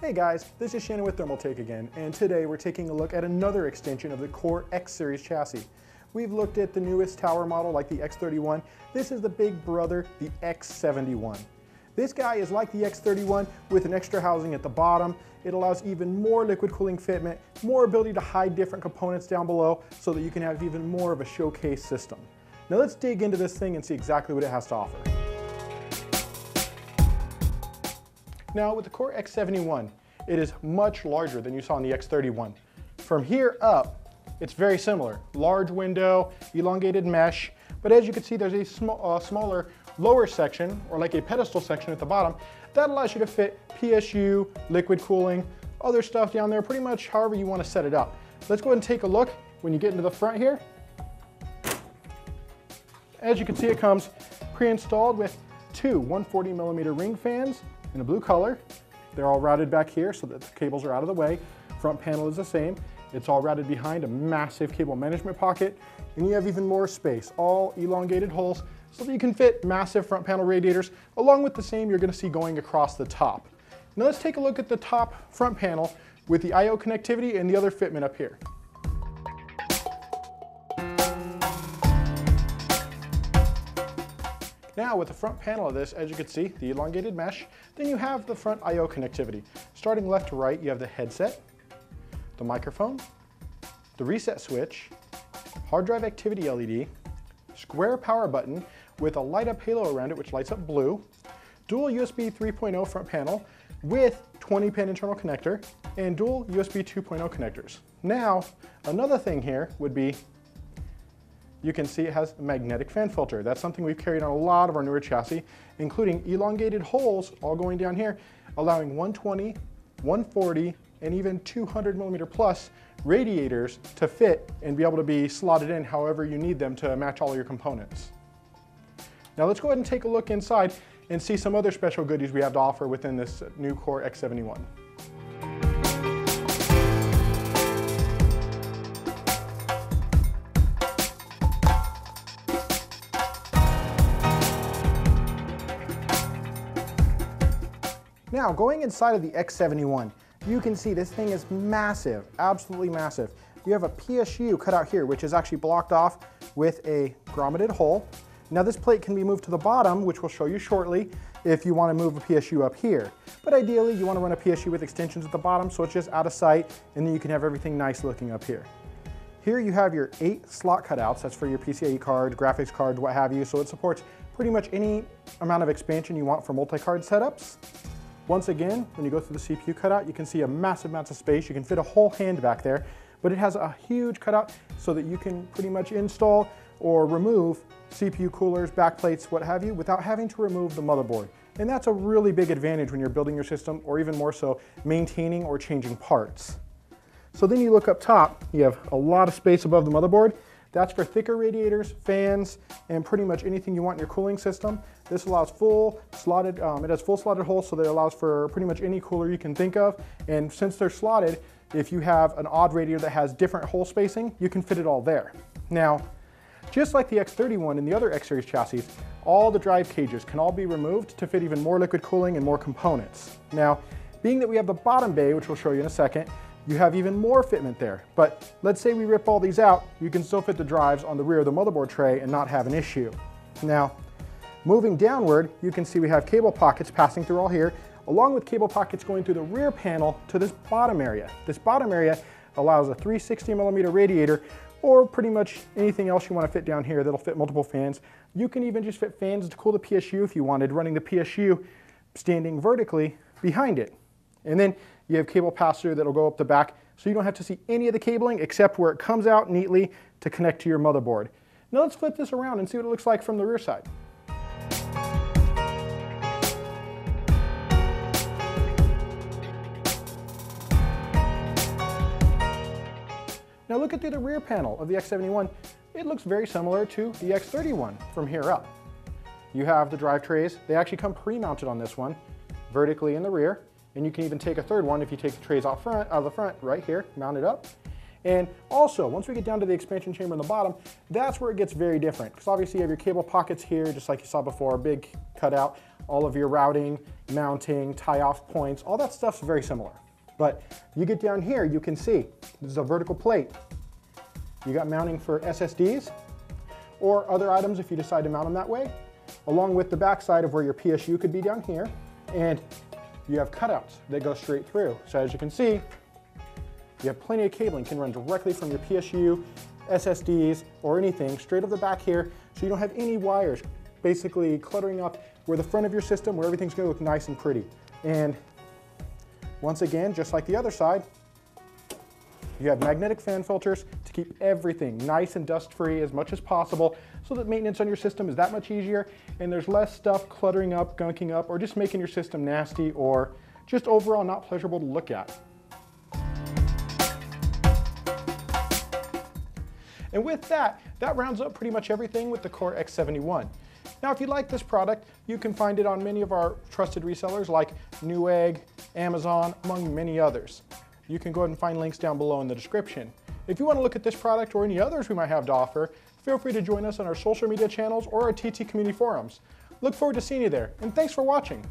Hey guys, this is Shannon with Thermaltake again, and today we're taking a look at another extension of the Core X series chassis. We've looked at the newest tower model like the X31. This is the big brother, the X71. This guy is like the X31 with an extra housing at the bottom. It allows even more liquid cooling fitment, more ability to hide different components down below so that you can have even more of a showcase system. Now let's dig into this thing and see exactly what it has to offer. Now with the Core X71, it is much larger than you saw in the X31. From here up, it's very similar. Large window, elongated mesh, but as you can see there's a smaller lower section, or like a pedestal section at the bottom, that allows you to fit PSU, liquid cooling, other stuff down there, pretty much however you want to set it up. Let's go ahead and take a look when you get into the front here. As you can see, it comes pre-installed with two 140mm ring fans in a blue color. They're all routed back here so that the cables are out of the way. Front panel is the same. It's all routed behind a massive cable management pocket, and you have even more space, all elongated holes so that you can fit massive front panel radiators along with the same you're going to see going across the top. Now let's take a look at the top front panel with the I/O connectivity and the other fitment up here. Now with the front panel of this, as you can see, the elongated mesh, then you have the front I/O connectivity. Starting left to right, you have the headset, the microphone, the reset switch, hard drive activity LED, square power button with a light up halo around it which lights up blue, dual USB 3.0 front panel with 20-pin internal connector, and dual USB 2.0 connectors. Now, another thing here would be you can see it has a magnetic fan filter. That's something we've carried on a lot of our newer chassis, including elongated holes all going down here, allowing 120, 140, and even 200mm plus radiators to fit and be able to be slotted in however you need them to match all your components. Now let's go ahead and take a look inside and see some other special goodies we have to offer within this new Core X71. Now, going inside of the X71, you can see this thing is massive, absolutely massive. You have a PSU cut out here, which is actually blocked off with a grommeted hole. Now this plate can be moved to the bottom, which we'll show you shortly, if you want to move a PSU up here. But ideally, you want to run a PSU with extensions at the bottom, so it's just out of sight, and then you can have everything nice looking up here. Here you have your 8 slot cutouts. That's for your PCIe cards, graphics cards, what have you. So it supports pretty much any amount of expansion you want for multi-card setups. Once again, when you go through the CPU cutout, you can see a massive amount of space. You can fit a whole hand back there, but it has a huge cutout so that you can pretty much install or remove CPU coolers, backplates, what have you, without having to remove the motherboard. And that's a really big advantage when you're building your system, or even more so, maintaining or changing parts. So then you look up top, you have a lot of space above the motherboard. That's for thicker radiators, fans, and pretty much anything you want in your cooling system. This allows full slotted, it has full slotted holes, so that it allows for pretty much any cooler you can think of. And since they're slotted, if you have an odd radiator that has different hole spacing, you can fit it all there. Now, just like the X31 and the other X series chassis, all the drive cages can all be removed to fit even more liquid cooling and more components. Now, being that we have the bottom bay, which we'll show you in a second, you have even more fitment there. But let's say we rip all these out, you can still fit the drives on the rear of the motherboard tray and not have an issue. Now, moving downward, you can see we have cable pockets passing through all here, along with cable pockets going through the rear panel to this bottom area. This bottom area allows a 360mm radiator, or pretty much anything else you want to fit down here that'll fit multiple fans. You can even just fit fans to cool the PSU if you wanted, running the PSU standing vertically behind it. And then you have cable pass-through that'll go up the back, so you don't have to see any of the cabling except where it comes out neatly to connect to your motherboard. Now let's flip this around and see what it looks like from the rear side. Now looking through the rear panel of the X71, it looks very similar to the X31 from here up. You have the drive trays. They actually come pre-mounted on this one, vertically in the rear. And you can even take a third one if you take the trays out of the front right here, mount it up. And also, once we get down to the expansion chamber on the bottom, that's where it gets very different. Because obviously you have your cable pockets here, just like you saw before, big cutout, all of your routing, mounting, tie-off points, all that stuff's very similar. But you get down here, you can see, this is a vertical plate. You got mounting for SSDs or other items if you decide to mount them that way, along with the backside of where your PSU could be down here. And you have cutouts that go straight through. So as you can see, you have plenty of cabling, can run directly from your PSU, SSDs, or anything straight up the back here, so you don't have any wires basically cluttering up where the front of your system, where everything's gonna look nice and pretty. And once again, just like the other side, you have magnetic fan filters to keep everything nice and dust-free as much as possible so that maintenance on your system is that much easier and there's less stuff cluttering up, gunking up, or just making your system nasty or just overall not pleasurable to look at. And with that, that rounds up pretty much everything with the Core X71. Now, if you like this product, you can find it on many of our trusted resellers like Newegg, Amazon, among many others. You can go ahead and find links down below in the description. If you want to look at this product or any others we might have to offer, feel free to join us on our social media channels or our TT community forums. Look forward to seeing you there, and thanks for watching.